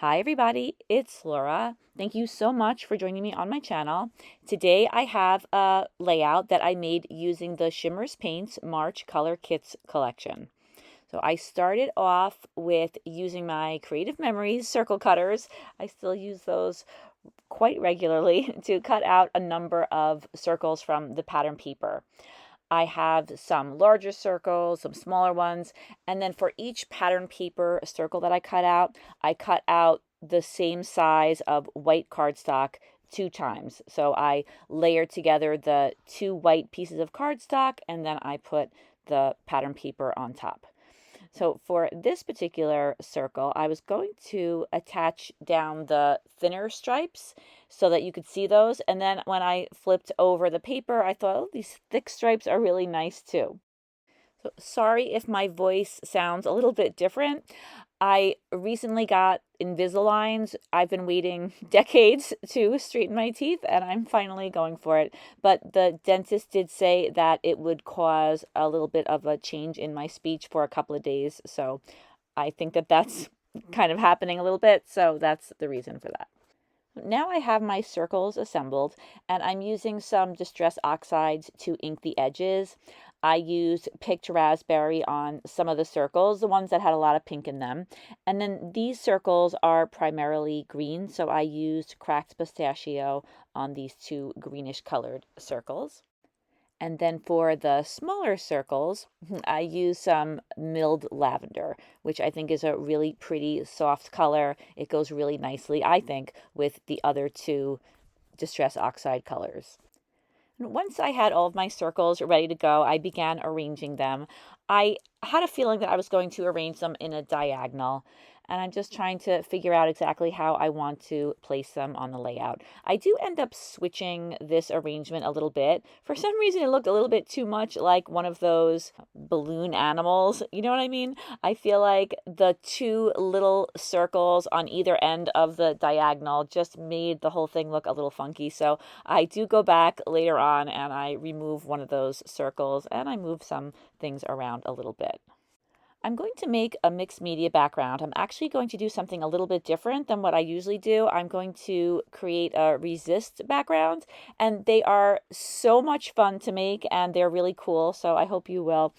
Hi everybody, it's Laura. Thank you so much for joining me on my channel. Today I have a layout that I made using the Shimmerz Paints March Color Kits collection. So I started off with using my Creative Memories circle cutters. I still use those quite regularly to cut out a number of circles from the pattern paper. I have some larger circles, some smaller ones, and then for each pattern paper circle that I cut out the same size of white cardstock 2 times. So I layered together the 2 white pieces of cardstock and then I put the pattern paper on top. So for this particular circle, I was going to attach down the thinner stripes so that you could see those. And then when I flipped over the paper, I thought, oh, these thick stripes are really nice too. So sorry if my voice sounds a little bit different. I recently got Invisaligns. I've been waiting decades to straighten my teeth, and I'm finally going for it. But the dentist did say that it would cause a little bit of a change in my speech for a couple of days. So I think that that's kind of happening a little bit. So that's the reason for that. Now I have my circles assembled and I'm using some Distress Oxides to ink the edges. I used Picked Raspberry on some of the circles, the ones that had a lot of pink in them. And then these circles are primarily green, so I used Cracked Pistachio on these 2 greenish colored circles. And then for the smaller circles, I use some milled lavender, which I think is a really pretty soft color. It goes really nicely, I think, with the other 2 Distress Oxide colors. And once I had all of my circles ready to go, I began arranging them. I had a feeling that I was going to arrange them in a diagonal, and I'm just trying to figure out exactly how I want to place them on the layout. I do end up switching this arrangement a little bit. For some reason, it looked a little bit too much like one of those balloon animals. You know what I mean? I feel like the 2 little circles on either end of the diagonal just made the whole thing look a little funky. So I do go back later on and I remove one of those circles and I move some things around a little bit. I'm going to make a mixed media background. I'm actually going to do something a little bit different than what I usually do. I'm going to create a resist background, and they are so much fun to make and they're really cool. So I hope you will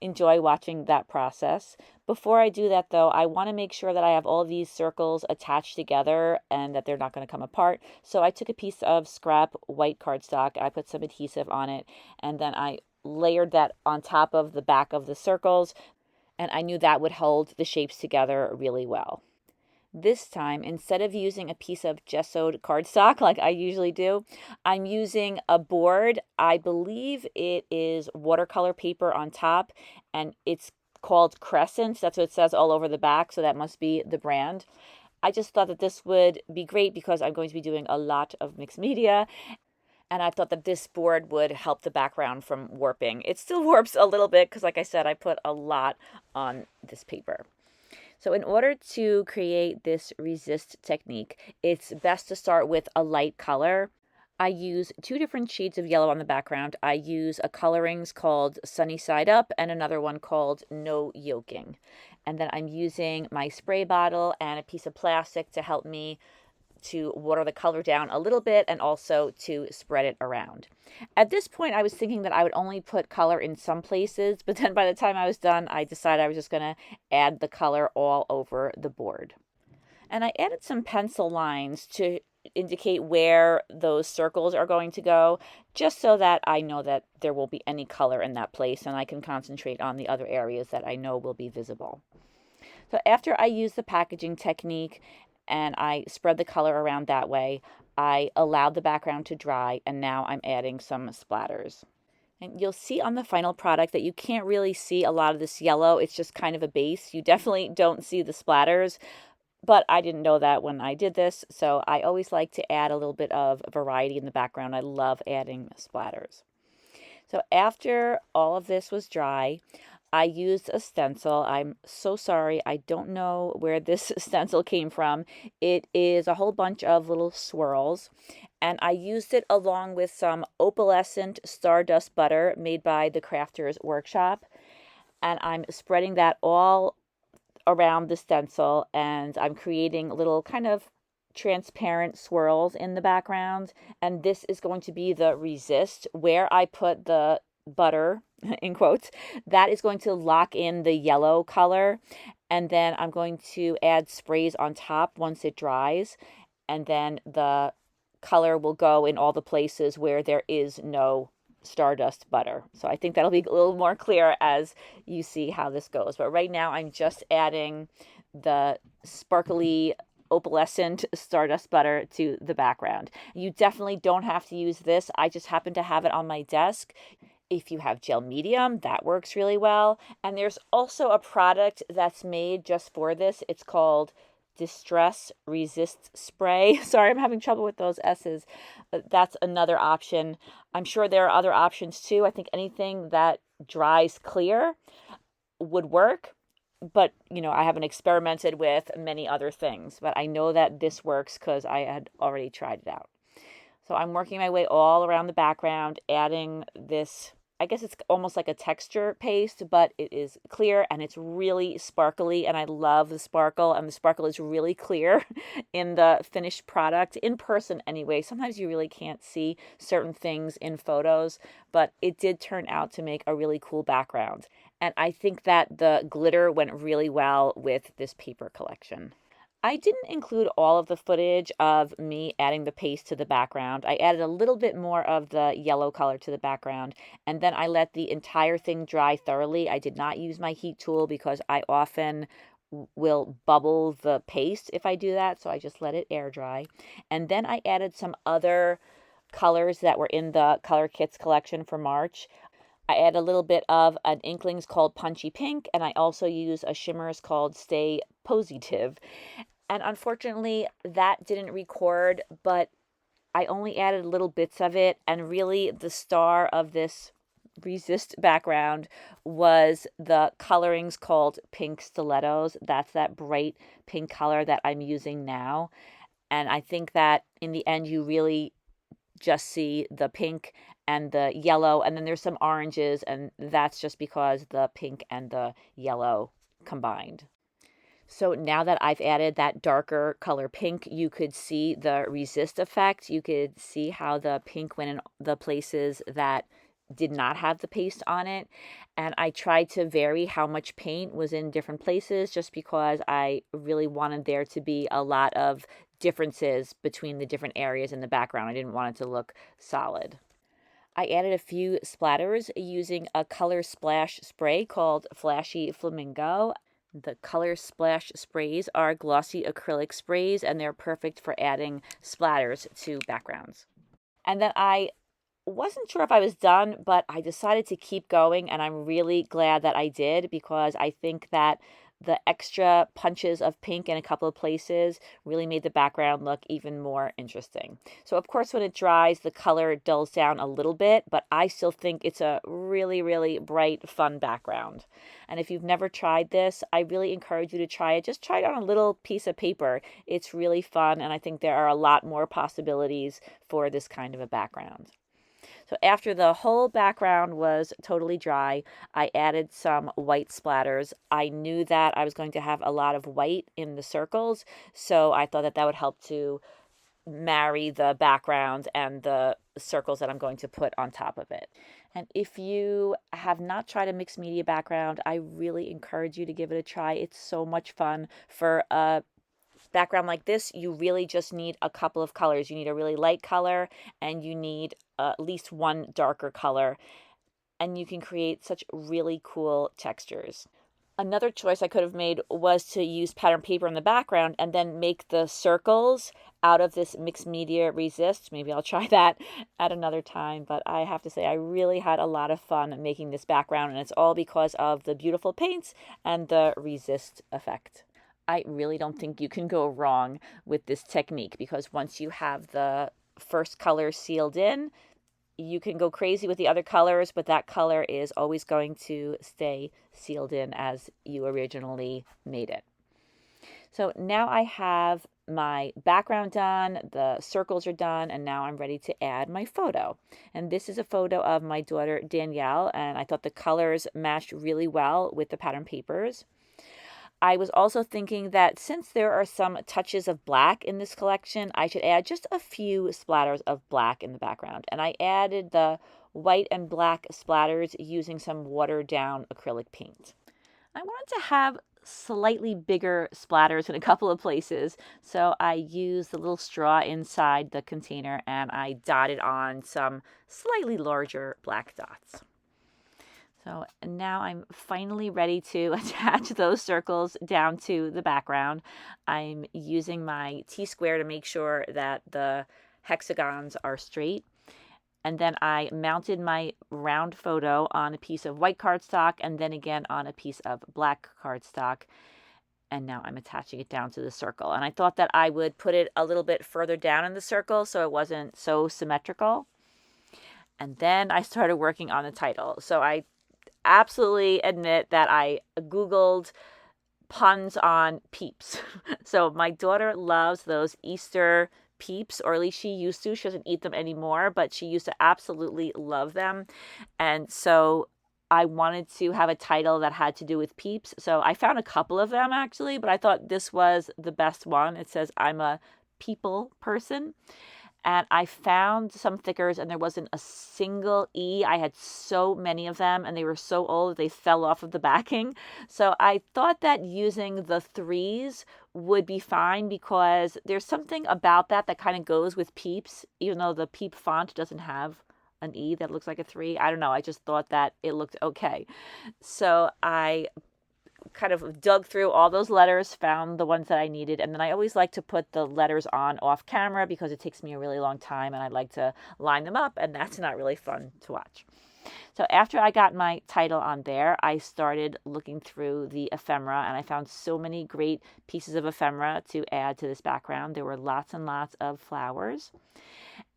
enjoy watching that process. Before I do that though, I want to make sure that I have all these circles attached together and that they're not going to come apart. So I took a piece of scrap white cardstock, I put some adhesive on it, and then I layered that on top of the back of the circles, and I knew that would hold the shapes together really well. This time, instead of using a piece of gessoed cardstock like I usually do, I'm using a board. I believe it is watercolor paper on top, and it's called Crescent. That's what it says all over the back, so that must be the brand. I just thought that this would be great because I'm going to be doing a lot of mixed media, and I thought that this board would help the background from warping. It still warps a little bit because, like I said, I put a lot on this paper. So in order to create this resist technique, it's best to start with a light color. I use 2 different shades of yellow on the background. I use a Coloringz called Sunny Side Up and another one called No Yolking. And then I'm using my spray bottle and a piece of plastic to help me to water the color down a little bit and also to spread it around. At this point, I was thinking that I would only put color in some places, but then by the time I was done, I decided I was just going to add the color all over the board. And I added some pencil lines to indicate where those circles are going to go, just so that I know that there won't be any color in that place and I can concentrate on the other areas that I know will be visible. So after I use the packaging technique and I spread the color around that way, I allowed the background to dry, and now I'm adding some splatters. And you'll see on the final product that you can't really see a lot of this yellow. It's just kind of a base. You definitely don't see the splatters, but I didn't know that when I did this, so I always like to add a little bit of variety in the background. I love adding splatters. So after all of this was dry, I used a stencil. I'm so sorry. I don't know where this stencil came from. It is a whole bunch of little swirls. And I used it along with some Opalescent Stardust butter made by the Crafters Workshop. And I'm spreading that all around the stencil, and I'm creating little kind of transparent swirls in the background. And this is going to be the resist where I put the butter in quotes. That is going to lock in the yellow color, and then I'm going to add sprays on top once it dries, and then the color will go in all the places where there is no Stardust butter. So I think that'll be a little more clear as you see how this goes. But right now I'm just adding the sparkly opalescent Stardust butter to the background. You definitely don't have to use this. I just happen to have it on my desk. If you have gel medium, that works really well. And there's also a product that's made just for this. It's called Distress Resist Spray. Sorry, I'm having trouble with those S's. That's another option. I'm sure there are other options too. I think anything that dries clear would work, but I haven't experimented with many other things, but I know that this works because I had already tried it out. So I'm working my way all around the background, adding this, I guess it's almost like a texture paste, but it is clear and it's really sparkly, and I love the sparkle, and the sparkle is really clear in the finished product, in person anyway. Sometimes you really can't see certain things in photos, but it did turn out to make a really cool background. And I think that the glitter went really well with this paper collection. I didn't include all of the footage of me adding the paste to the background. I added a little bit more of the yellow color to the background, and then I let the entire thing dry thoroughly. I did not use my heat tool because I often will bubble the paste if I do that, so I just let it air dry. And then I added some other colors that were in the Color Kitz collection for March. I add a little bit of an Inklingz called Punchy Pink, and I also use a Shimmerz called Posey-tive. And unfortunately, that didn't record, but I only added little bits of it, and really the star of this resist background was the Coloringz called Pink Stilettos. That's that bright pink color that I'm using now. And I think that in the end, you really just see the pink and the yellow, and then there's some oranges, and that's just because the pink and the yellow combined. So now that I've added that darker color pink, you could see the resist effect. You could see how the pink went in the places that did not have the paste on it. And I tried to vary how much paint was in different places just because I really wanted there to be a lot of differences between the different areas in the background. I didn't want it to look solid. I added a few splatters using a color splash spray called Flashy Flamingo. The color splash sprays are glossy acrylic sprays, and they're perfect for adding splatters to backgrounds. And then I wasn't sure if I was done, but I decided to keep going, and I'm really glad that I did, because I think that the extra punches of pink in a couple of places really made the background look even more interesting. So of course, when it dries, the color dulls down a little bit, but I still think it's a really, really bright, fun background. And if you've never tried this, I really encourage you to try it. Just try it on a little piece of paper. It's really fun, and I think there are a lot more possibilities for this kind of a background. So after the whole background was totally dry, I added some white splatters. I knew that I was going to have a lot of white in the circles, so I thought that that would help to marry the background and the circles that I'm going to put on top of it. And if you have not tried a mixed media background, I really encourage you to give it a try. It's so much fun. For a background like this, you really just need a couple of colors. You need a really light color, and you need at least one darker color, and you can create such really cool textures. Another choice I could have made was to use pattern paper in the background and then make the circles out of this mixed media resist. Maybe I'll try that at another time, but I have to say I really had a lot of fun making this background, and it's all because of the beautiful paints and the resist effect. I really don't think you can go wrong with this technique, because once you have the first color sealed in, you can go crazy with the other colors, but that color is always going to stay sealed in as you originally made it. So now I have my background done, the circles are done, and now I'm ready to add my photo. And this is a photo of my daughter Danielle, and I thought the colors matched really well with the pattern papers. I was also thinking that since there are some touches of black in this collection, I should add just a few splatters of black in the background. And I added the white and black splatters using some watered down acrylic paint. I wanted to have slightly bigger splatters in a couple of places, so I used the little straw inside the container and I dotted on some slightly larger black dots. So now I'm finally ready to attach those circles down to the background. I'm using my T-square to make sure that the hexagons are straight. And then I mounted my round photo on a piece of white cardstock and then again on a piece of black cardstock. And now I'm attaching it down to the circle. And I thought that I would put it a little bit further down in the circle so it wasn't so symmetrical. And then I started working on the title. So I absolutely admit that I Googled puns on Peeps. So my daughter loves those Easter Peeps, or at least she used to. She doesn't eat them anymore, but she used to absolutely love them. And so I wanted to have a title that had to do with Peeps. So I found a couple of them actually, but I thought this was the best one. It says, I'm a people person. And I found some thickers and there wasn't a single E. I had so many of them and they were so old they fell off of the backing. So I thought that using the threes would be fine because there's something about that that kind of goes with Peeps, even though the Peep font doesn't have an E that looks like a three. I don't know. I just thought that it looked okay. So I kind of dug through all those letters, found the ones that I needed, and then I always like to put the letters on off camera because it takes me a really long time and I like to line them up, and that's not really fun to watch. So after I got my title on there, I started looking through the ephemera and I found so many great pieces of ephemera to add to this background. There were lots and lots of flowers.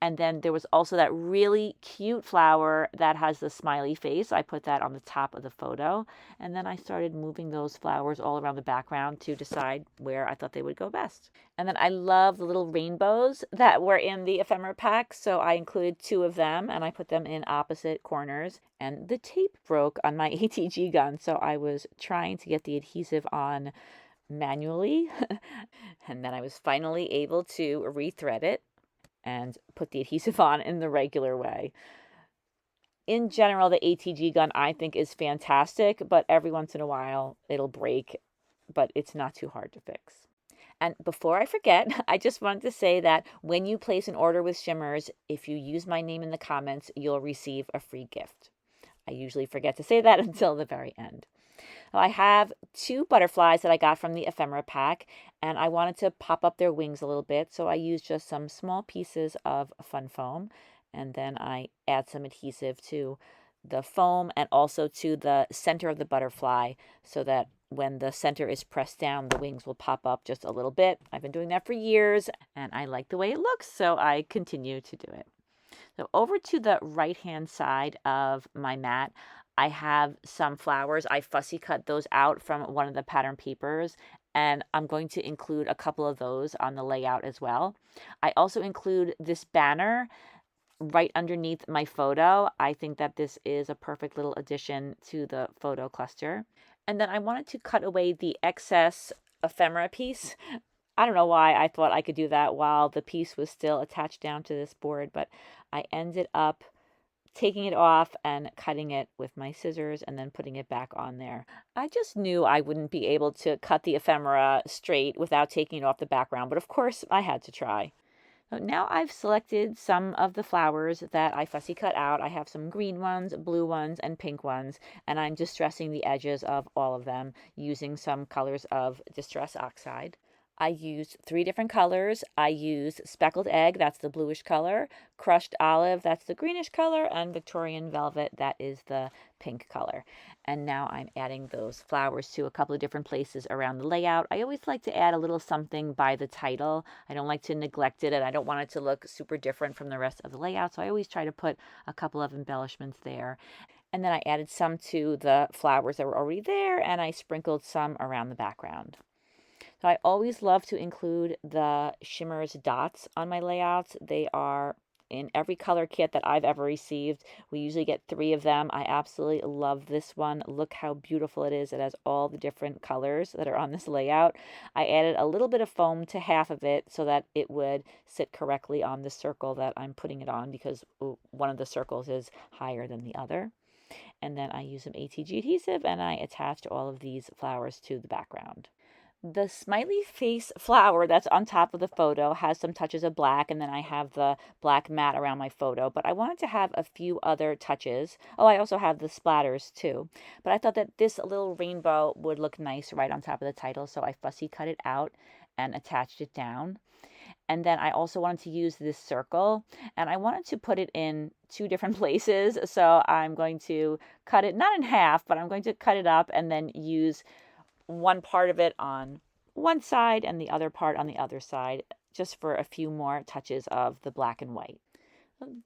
And then there was also that really cute flower that has the smiley face. I put that on the top of the photo. And then I started moving those flowers all around the background to decide where I thought they would go best. And then I love the little rainbows that were in the ephemera pack. So I included 2 of them and I put them in opposite corners. And the tape broke on my ATG gun. So I was trying to get the adhesive on manually. And then I was finally able to rethread it and put the adhesive on in the regular way. In general, the ATG gun I think is fantastic, but every once in a while it'll break, but it's not too hard to fix. And before I forget, I just wanted to say that when you place an order with Shimmerz, if you use my name in the comments, you'll receive a free gift. I usually forget to say that until the very end. I have 2 butterflies that I got from the ephemera pack, and I wanted to pop up their wings a little bit, so I used just some small pieces of fun foam, and then I add some adhesive to the foam and also to the center of the butterfly so that when the center is pressed down, the wings will pop up just a little bit. I've been doing that for years, and I like the way it looks, so I continue to do it. So over to the right-hand side of my mat, I have some flowers. I fussy cut those out from one of the pattern papers, and I'm going to include a couple of those on the layout as well. I also include this banner right underneath my photo. I think that this is a perfect little addition to the photo cluster. And then I wanted to cut away the excess ephemera piece. I don't know why I thought I could do that while the piece was still attached down to this board, but I ended up taking it off and cutting it with my scissors and then putting it back on there. I just knew I wouldn't be able to cut the ephemera straight without taking it off the background, but of course I had to try. So now I've selected some of the flowers that I fussy cut out. I have some green ones, blue ones, and pink ones, and I'm distressing the edges of all of them using some colors of Distress Oxide. I used 3 different colors. I used Speckled Egg, that's the bluish color, Crushed Olive, that's the greenish color, and Victorian Velvet, that is the pink color. And now I'm adding those flowers to a couple of different places around the layout. I always like to add a little something by the title. I don't like to neglect it, and I don't want it to look super different from the rest of the layout, so I always try to put a couple of embellishments there. And then I added some to the flowers that were already there, and I sprinkled some around the background. So I always love to include the Shimmerz dots on my layouts. They are in every color kit that I've ever received. We usually get 3 of them. I absolutely love this one. Look how beautiful it is. It has all the different colors that are on this layout. I added a little bit of foam to half of it so that it would sit correctly on the circle that I'm putting it on, because one of the circles is higher than the other. And then I use some ATG adhesive and I attached all of these flowers to the background. The smiley face flower that's on top of the photo has some touches of black, and then I have the black mat around my photo, but I wanted to have a few other touches. Oh, I also have the splatters too, but I thought that this little rainbow would look nice right on top of the title, so I fussy cut it out and attached it down. And then I also wanted to use this circle, and I wanted to put it in 2 different places, so I'm going to cut it not in half, but I'm going to cut it up and then use one part of it on one side and the other part on the other side, just for a few more touches of the black and white.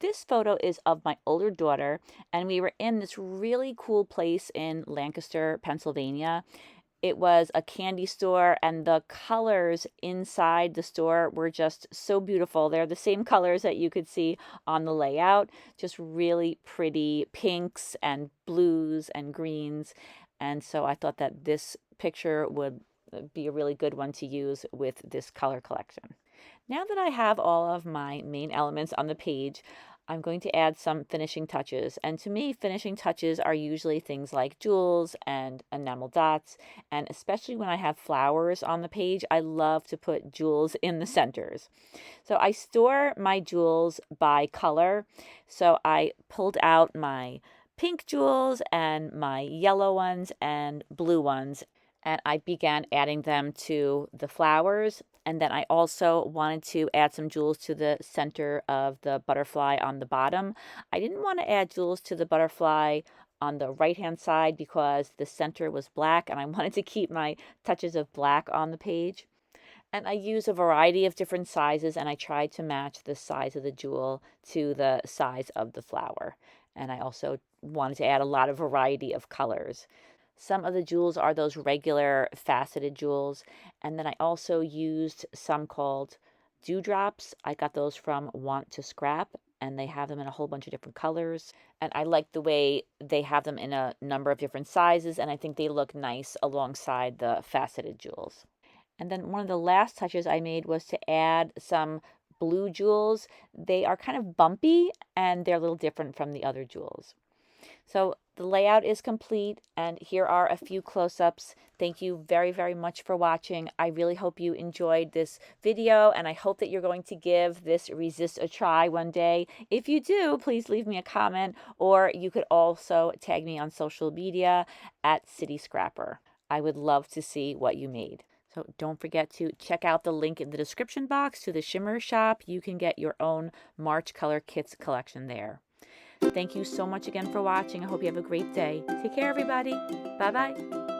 This photo is of my older daughter, and we were in this really cool place in Lancaster, Pennsylvania. It was a candy store, and the colors inside the store were just so beautiful. They're the same colors that you could see on the layout, just really pretty pinks and blues and greens. And so I thought that this picture would be a really good one to use with this color collection. Now that I have all of my main elements on the page, I'm going to add some finishing touches. And to me, finishing touches are usually things like jewels and enamel dots. And especially when I have flowers on the page, I love to put jewels in the centers. So I store my jewels by color. So I pulled out my pink jewels and my yellow ones and blue ones, and I began adding them to the flowers. And then I also wanted to add some jewels to the center of the butterfly on the bottom. I didn't want to add jewels to the butterfly on the right hand side because the center was black, and I wanted to keep my touches of black on the page. And I use a variety of different sizes, and I tried to match the size of the jewel to the size of the flower. And I also wanted to add a lot of variety of colors. Some of the jewels are those regular faceted jewels. And then I also used some called dewdrops. I got those from Want to Scrap, and they have them in a whole bunch of different colors. And I like the way they have them in a number of different sizes, and I think they look nice alongside the faceted jewels. And then one of the last touches I made was to add some blue jewels. They are kind of bumpy, and they're a little different from the other jewels. So the layout is complete, and here are a few close-ups. Thank you very, very much for watching. I really hope you enjoyed this video, and I hope that you're going to give this resist a try one day. If you do, please leave me a comment, or you could also tag me on social media at City Scrapper. I would love to see what you made. So don't forget to check out the link in the description box to the Shimmerz shop. You can get your own March Color Kits collection there. Thank you so much again for watching. I hope you have a great day. Take care, everybody. Bye-bye.